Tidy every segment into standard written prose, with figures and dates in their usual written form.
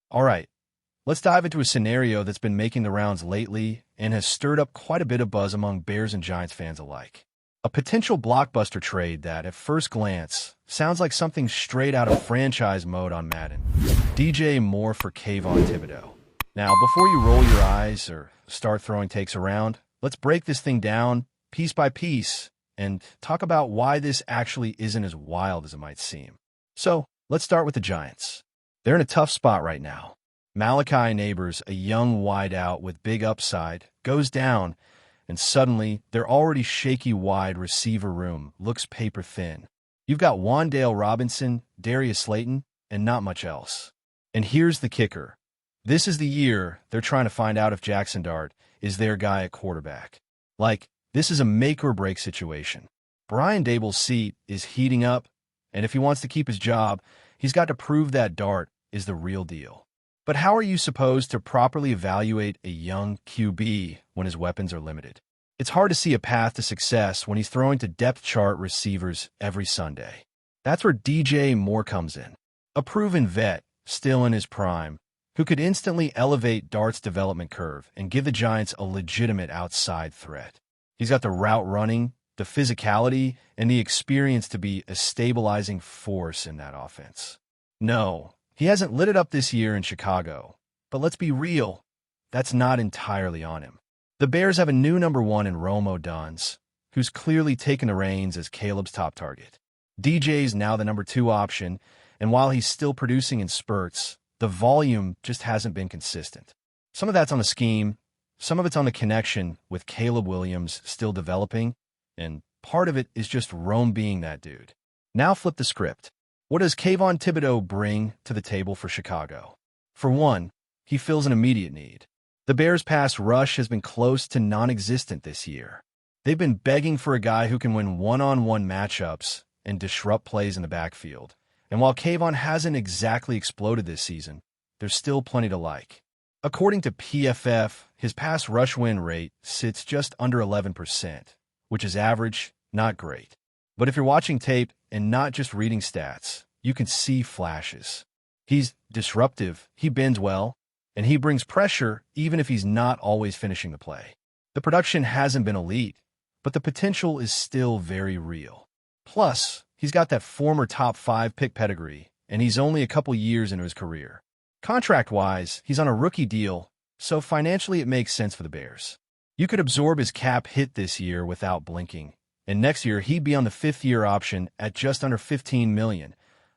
All right, let's dive into a scenario that's been making the rounds lately and has stirred up quite a bit of buzz among Bears and Giants fans alike. A potential blockbuster trade that, at first glance, sounds like something straight out of franchise mode on Madden. DJ Moore for Kayvon Thibodeaux. Now, before you roll your eyes or start throwing takes around, let's break this thing down piece by piece and talk about why this actually isn't as wild as it might seem. So, let's start with the Giants. They're in a tough spot right now. Malachi Neighbors, a young wideout with big upside, goes down, and suddenly their already shaky wide receiver room looks paper thin. You've got Wan'Dale Robinson, Darius Slayton, and not much else. And here's the kicker. This is the year they're trying to find out if Jackson Dart is their guy at quarterback. Like, this is a make-or-break situation. Brian Daboll's seat is heating up, and if he wants to keep his job, he's got to prove that Dart is the real deal. But how are you supposed to properly evaluate a young QB when his weapons are limited? It's hard to see a path to success when he's throwing to depth chart receivers every Sunday. That's where DJ Moore comes in, a proven vet, still in his prime, who could instantly elevate Dart's development curve and give the Giants a legitimate outside threat. He's got the route running, the physicality, and the experience to be a stabilizing force in that offense. No, he hasn't lit it up this year in Chicago, but let's be real, that's not entirely on him. The Bears have a new number one in Rome Odunze, who's clearly taken the reins as Caleb's top target. DJ's now the number two option, and while he's still producing in spurts, the volume just hasn't been consistent. Some of that's on the scheme, some of it's on the connection with Caleb Williams still developing, and part of it is just Rome being that dude. Now flip the script. What does Kayvon Thibodeaux bring to the table for Chicago? For one, he fills an immediate need. The Bears' pass rush has been close to non-existent this year. They've been begging for a guy who can win one-on-one matchups and disrupt plays in the backfield. And while Kayvon hasn't exactly exploded this season, there's still plenty to like. According to PFF, his pass rush win rate sits just under 11%, which is average, not great. But if you're watching tape and not just reading stats, you can see flashes. He's disruptive, he bends well, and he brings pressure even if he's not always finishing the play. The production hasn't been elite, but the potential is still very real. Plus, he's got that former top 5 pick pedigree, and he's only a couple years into his career. Contract-wise, he's on a rookie deal, so financially it makes sense for the Bears. You could absorb his cap hit this year without blinking, and next year he'd be on the 5th-year option at just under $15 million,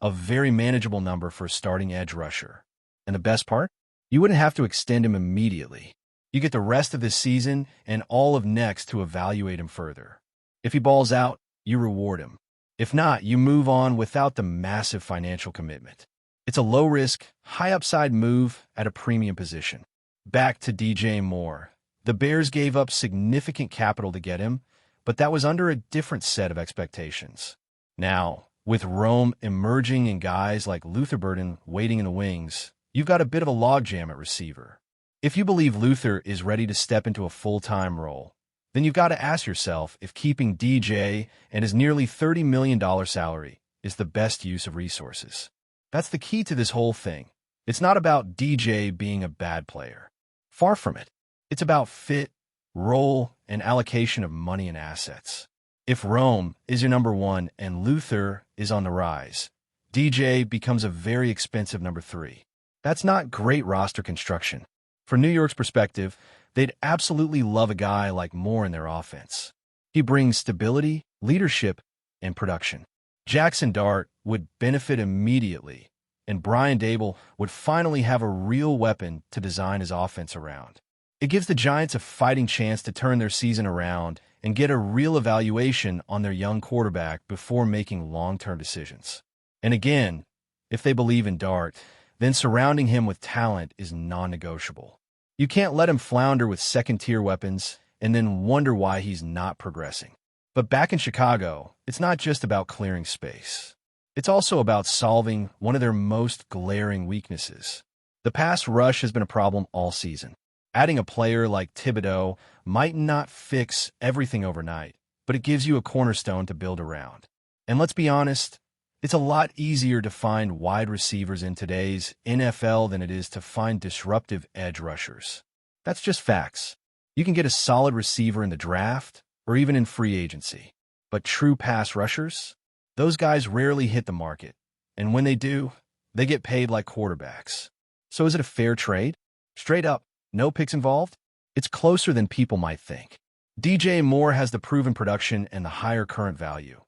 a very manageable number for a starting edge rusher. And the best part? You wouldn't have to extend him immediately. You get the rest of this season and all of next to evaluate him further. If he balls out, you reward him. If not, you move on without the massive financial commitment. It's a low-risk, high-upside move at a premium position. Back to DJ Moore. The Bears gave up significant capital to get him, but that was under a different set of expectations. Now, with Rome emerging and guys like Luther Burden waiting in the wings, you've got a bit of a logjam at receiver. If you believe Luther is ready to step into a full-time role, then you've got to ask yourself if keeping DJ and his nearly $30 million salary is the best use of resources. That's the key to this whole thing. It's not about DJ being a bad player. Far from it. It's about fit, role, and allocation of money and assets. If Rome is your number one and Luther is on the rise, DJ becomes a very expensive number 3. That's not great roster construction. From New York's perspective, they'd absolutely love a guy like Moore in their offense. He brings stability, leadership, and production. Jackson Dart would benefit immediately, and Brian Daboll would finally have a real weapon to design his offense around. It gives the Giants a fighting chance to turn their season around and get a real evaluation on their young quarterback before making long-term decisions. And again, if they believe in Dart, then surrounding him with talent is non-negotiable. You can't let him flounder with second-tier weapons and then wonder why he's not progressing. But back in Chicago, it's not just about clearing space. It's also about solving one of their most glaring weaknesses. The pass rush has been a problem all season. Adding a player like Thibodeaux might not fix everything overnight, but it gives you a cornerstone to build around. And let's be honest, It's a lot easier to find wide receivers in today's NFL than it is to find disruptive edge rushers. That's just facts. You can get a solid receiver in the draft or even in free agency. But true pass rushers? Those guys rarely hit the market. And when they do, they get paid like quarterbacks. So is it a fair trade? Straight up, no picks involved? It's closer than people might think. DJ Moore has the proven production and the higher current value.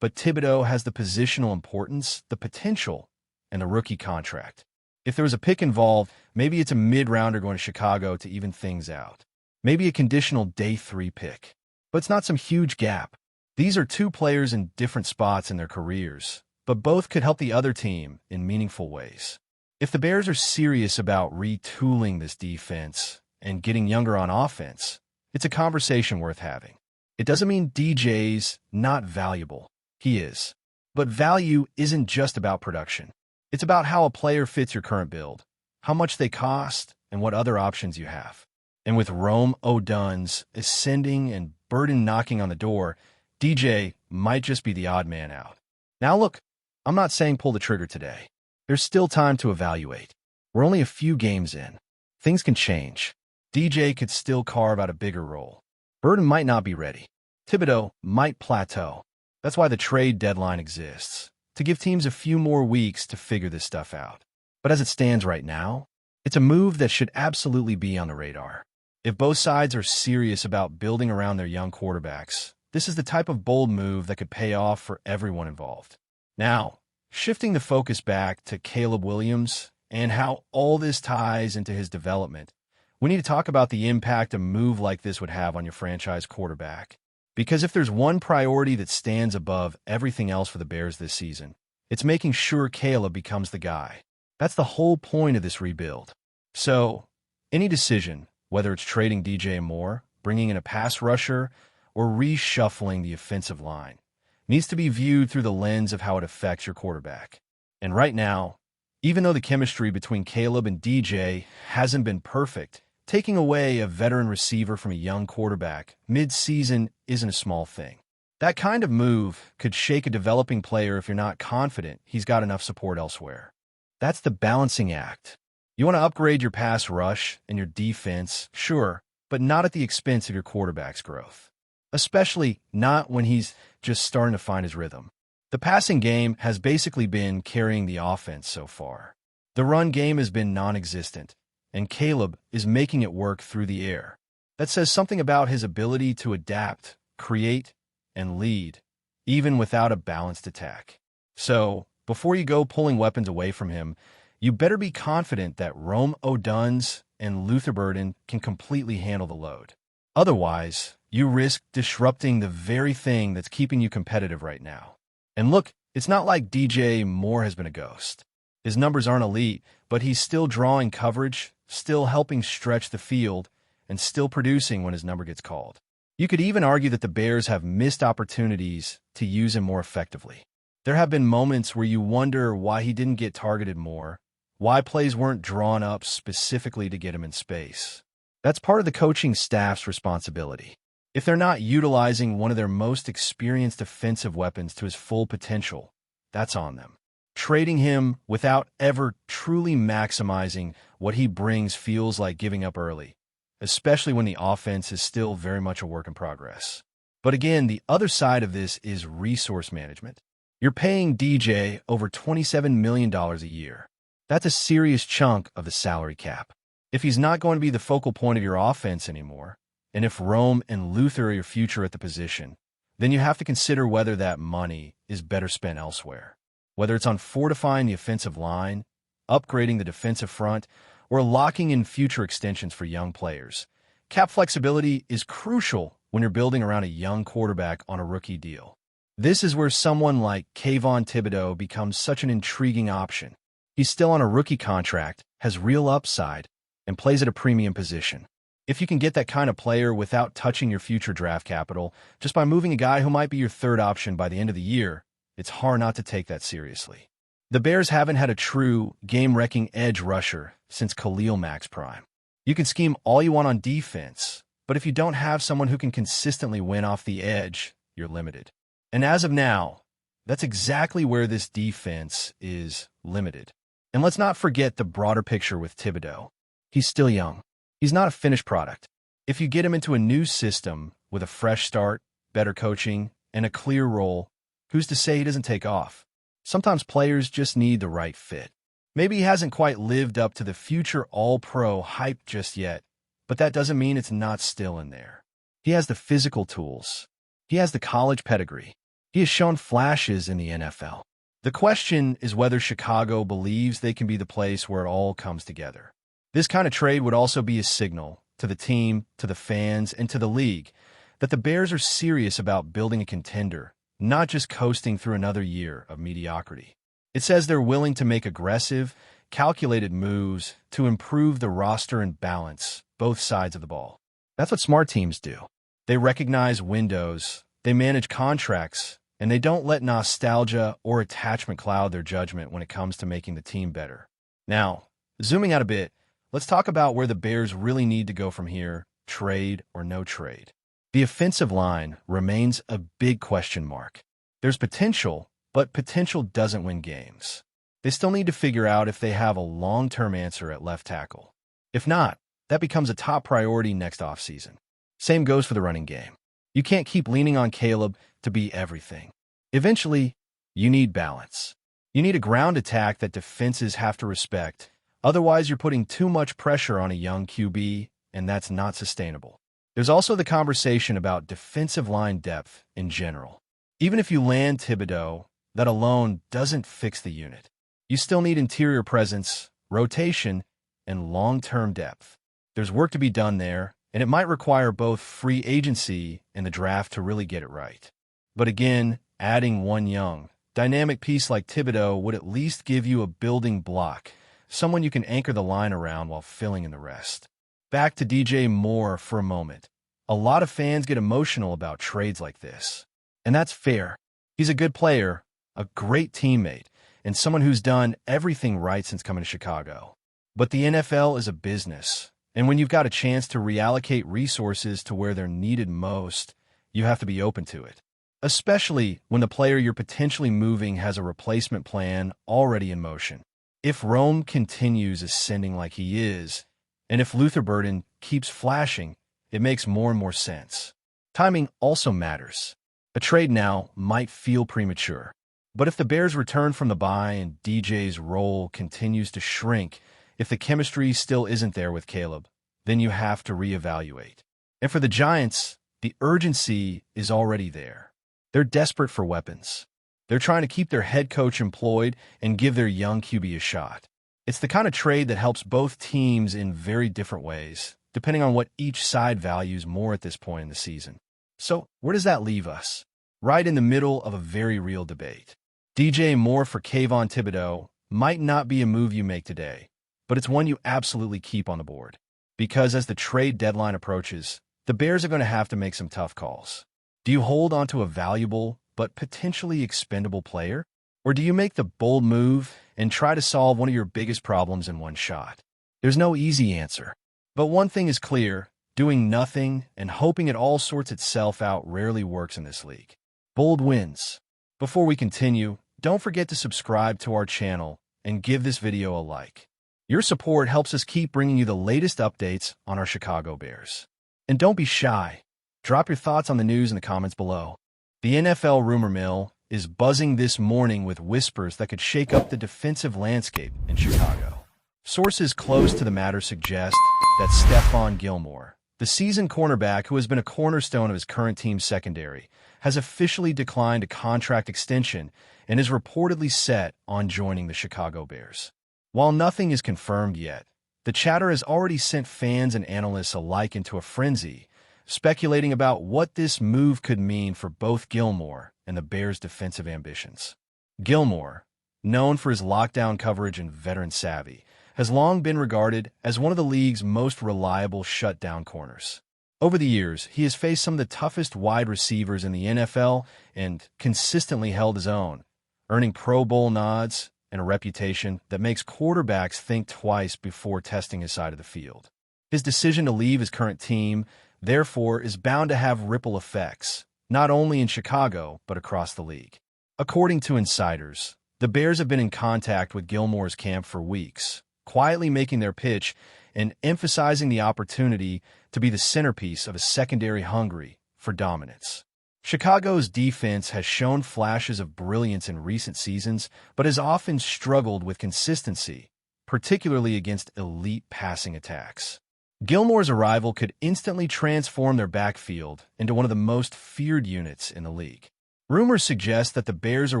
But Thibodeaux has the positional importance, the potential, and the rookie contract. If there was a pick involved, maybe it's a mid-rounder going to Chicago to even things out. Maybe a conditional day 3 pick. But it's not some huge gap. These are two players in different spots in their careers, but both could help the other team in meaningful ways. If the Bears are serious about retooling this defense and getting younger on offense, it's a conversation worth having. It doesn't mean DJ's not valuable. He is. But value isn't just about production. It's about how a player fits your current build, how much they cost, and what other options you have. And with Rome Odunze ascending and Burden knocking on the door, DJ might just be the odd man out. Now look, I'm not saying pull the trigger today. There's still time to evaluate. We're only a few games in. Things can change. DJ could still carve out a bigger role. Burden might not be ready. Thibodeaux might plateau. That's why the trade deadline exists, to give teams a few more weeks to figure this stuff out. But as it stands right now, it's a move that should absolutely be on the radar. If both sides are serious about building around their young quarterbacks, this is the type of bold move that could pay off for everyone involved. Now, shifting the focus back to Caleb Williams and how all this ties into his development, we need to talk about the impact a move like this would have on your franchise quarterback. Because if there's one priority that stands above everything else for the Bears this season, it's making sure Caleb becomes the guy. That's the whole point of this rebuild. So, any decision, whether it's trading DJ Moore, bringing in a pass rusher, or reshuffling the offensive line, needs to be viewed through the lens of how it affects your quarterback. And right now, even though the chemistry between Caleb and DJ hasn't been perfect, taking away a veteran receiver from a young quarterback mid-season isn't a small thing. That kind of move could shake a developing player if you're not confident he's got enough support elsewhere. That's the balancing act. You want to upgrade your pass rush and your defense, sure, but not at the expense of your quarterback's growth. Especially not when he's just starting to find his rhythm. The passing game has basically been carrying the offense so far. The run game has been non-existent, and Caleb is making it work through the air. That says something about his ability to adapt, create, and lead, even without a balanced attack. So, before you go pulling weapons away from him, you better be confident that Rome Odunze and Luther Burden can completely handle the load. Otherwise, you risk disrupting the very thing that's keeping you competitive right now. And look, it's not like DJ Moore has been a ghost. His numbers aren't elite, but he's still drawing coverage, still helping stretch the field, and still producing when his number gets called. You could even argue that the Bears have missed opportunities to use him more effectively. There have been moments where you wonder why he didn't get targeted more, why plays weren't drawn up specifically to get him in space. That's part of the coaching staff's responsibility. If they're not utilizing one of their most experienced offensive weapons to his full potential, that's on them. Trading him without ever truly maximizing what he brings feels like giving up early, especially when the offense is still very much a work in progress. But again, the other side of this is resource management. You're paying DJ over $27 million a year. That's a serious chunk of the salary cap. If he's not going to be the focal point of your offense anymore, and if Rome and Luther are your future at the position, then you have to consider whether that money is better spent elsewhere. Whether it's on fortifying the offensive line, upgrading the defensive front, or locking in future extensions for young players. Cap flexibility is crucial when you're building around a young quarterback on a rookie deal. This is where someone like Kayvon Thibodeaux becomes such an intriguing option. He's still on a rookie contract, has real upside, and plays at a premium position. If you can get that kind of player without touching your future draft capital, just by moving a guy who might be your third option by the end of the year, it's hard not to take that seriously. The Bears haven't had a true game-wrecking edge rusher since Khalil Mack's prime. You can scheme all you want on defense, but if you don't have someone who can consistently win off the edge, you're limited. And as of now, That's exactly where this defense is limited. And let's not forget the broader picture with Thibodeaux. He's still young. He's not a finished product. If you get him into a new system with a fresh start, better coaching, and a clear role, who's to say he doesn't take off? Sometimes players just need the right fit. Maybe he hasn't quite lived up to the future All-Pro hype just yet, but that doesn't mean it's not still in there. He has the physical tools. He has the college pedigree. He has shown flashes in the NFL. The question is whether Chicago believes they can be the place where it all comes together. This kind of trade would also be a signal to the team, to the fans, and to the league that the Bears are serious about building a contender, not just coasting through another year of mediocrity. It says they're willing to make aggressive, calculated moves to improve the roster and balance both sides of the ball. That's what smart teams do. They recognize windows, they manage contracts, and they don't let nostalgia or attachment cloud their judgment when it comes to making the team better. Now, zooming out a bit, let's talk about where the Bears really need to go from here, trade or no trade. The offensive line remains a big question mark. There's potential, but potential doesn't win games. They still need to figure out if they have a long-term answer at left tackle. If not, that becomes a top priority next offseason. Same goes for the running game. You can't keep leaning on Caleb to be everything. Eventually, you need balance. You need a ground attack that defenses have to respect. Otherwise, you're putting too much pressure on a young QB, and that's not sustainable. There's also the conversation about defensive line depth in general. Even if you land Thibodeaux, that alone doesn't fix the unit. You still need interior presence, rotation, and long-term depth. There's work to be done there, and it might require both free agency and the draft to really get it right. But again, adding one young, dynamic piece like Thibodeaux would at least give you a building block, someone you can anchor the line around while filling in the rest. Back to DJ Moore for a moment. A lot of fans get emotional about trades like this, and that's fair. He's a good player, a great teammate, and someone who's done everything right since coming to Chicago. But the NFL is a business, and when you've got a chance to reallocate resources to where they're needed most, you have to be open to it. Especially when the player you're potentially moving has a replacement plan already in motion. If Rome continues ascending like he is, and if Luther Burden keeps flashing, it makes more and more sense. Timing also matters. A trade now might feel premature. But if the Bears return from the bye and DJ's role continues to shrink, if the chemistry still isn't there with Caleb, then you have to reevaluate. And for the Giants, the urgency is already there. They're desperate for weapons. They're trying to keep their head coach employed and give their young QB a shot. It's the kind of trade that helps both teams in very different ways, depending on what each side values more at this point in the season. So, where does that leave us? Right in the middle of a very real debate. DJ Moore for Kayvon Thibodeaux might not be a move you make today, but it's one you absolutely keep on the board. Because as the trade deadline approaches, the Bears are going to have to make some tough calls. Do you hold onto a valuable but potentially expendable player? Or do you make the bold move and try to solve one of your biggest problems in one shot? There's no easy answer. But one thing is clear, doing nothing and hoping it all sorts itself out rarely works in this league. Bold wins. Before we continue, don't forget to subscribe to our channel and give this video a like. Your support helps us keep bringing you the latest updates on our Chicago Bears. And don't be shy. Drop your thoughts on the news in the comments below. The NFL rumor mill is buzzing this morning with whispers that could shake up the defensive landscape in Chicago. Sources close to the matter suggest that Stefon Gilmore, the seasoned cornerback who has been a cornerstone of his current team's secondary, has officially declined a contract extension and is reportedly set on joining the Chicago Bears. While nothing is confirmed yet, the chatter has already sent fans and analysts alike into a frenzy, speculating about what this move could mean for both Gilmore and the Bears' defensive ambitions. Gilmore, known for his lockdown coverage and veteran savvy, has long been regarded as one of the league's most reliable shutdown corners. Over the years, he has faced some of the toughest wide receivers in the NFL and consistently held his own, earning Pro Bowl nods and a reputation that makes quarterbacks think twice before testing his side of the field. His decision to leave his current team, therefore, is bound to have ripple effects, not only in Chicago, but across the league. According to insiders, the Bears have been in contact with Gilmore's camp for weeks, quietly making their pitch and emphasizing the opportunity to be the centerpiece of a secondary hungry for dominance. Chicago's defense has shown flashes of brilliance in recent seasons, but has often struggled with consistency, particularly against elite passing attacks. Gilmore's arrival could instantly transform their backfield into one of the most feared units in the league. Rumors suggest that the Bears are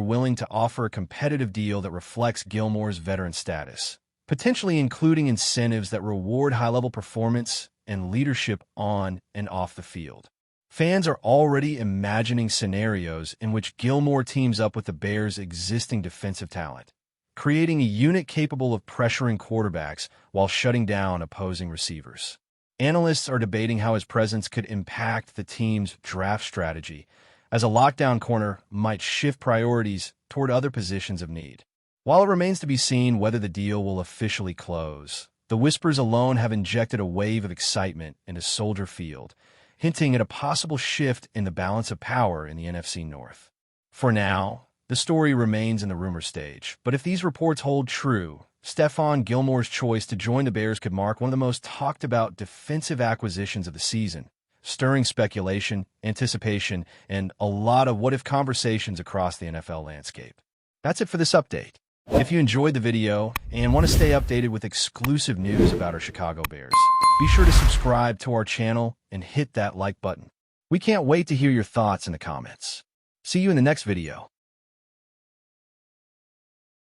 willing to offer a competitive deal that reflects Gilmore's veteran status, potentially including incentives that reward high-level performance and leadership on and off the field. Fans are already imagining scenarios in which Gilmore teams up with the Bears' existing defensive talent, creating a unit capable of pressuring quarterbacks while shutting down opposing receivers. Analysts are debating how his presence could impact the team's draft strategy, as a lockdown corner might shift priorities toward other positions of need. While it remains to be seen whether the deal will officially close, the whispers alone have injected a wave of excitement into Soldier Field, hinting at a possible shift in the balance of power in the NFC North. For now, the story remains in the rumor stage, but if these reports hold true, Stefon Gilmore's choice to join the Bears could mark one of the most talked-about defensive acquisitions of the season, stirring speculation, anticipation, and a lot of what-if conversations across the NFL landscape. That's it for this update. If you enjoyed the video and want to stay updated with exclusive news about our Chicago Bears, be sure to subscribe to our channel and hit that like button. We can't wait to hear your thoughts in the comments. See you in the next video.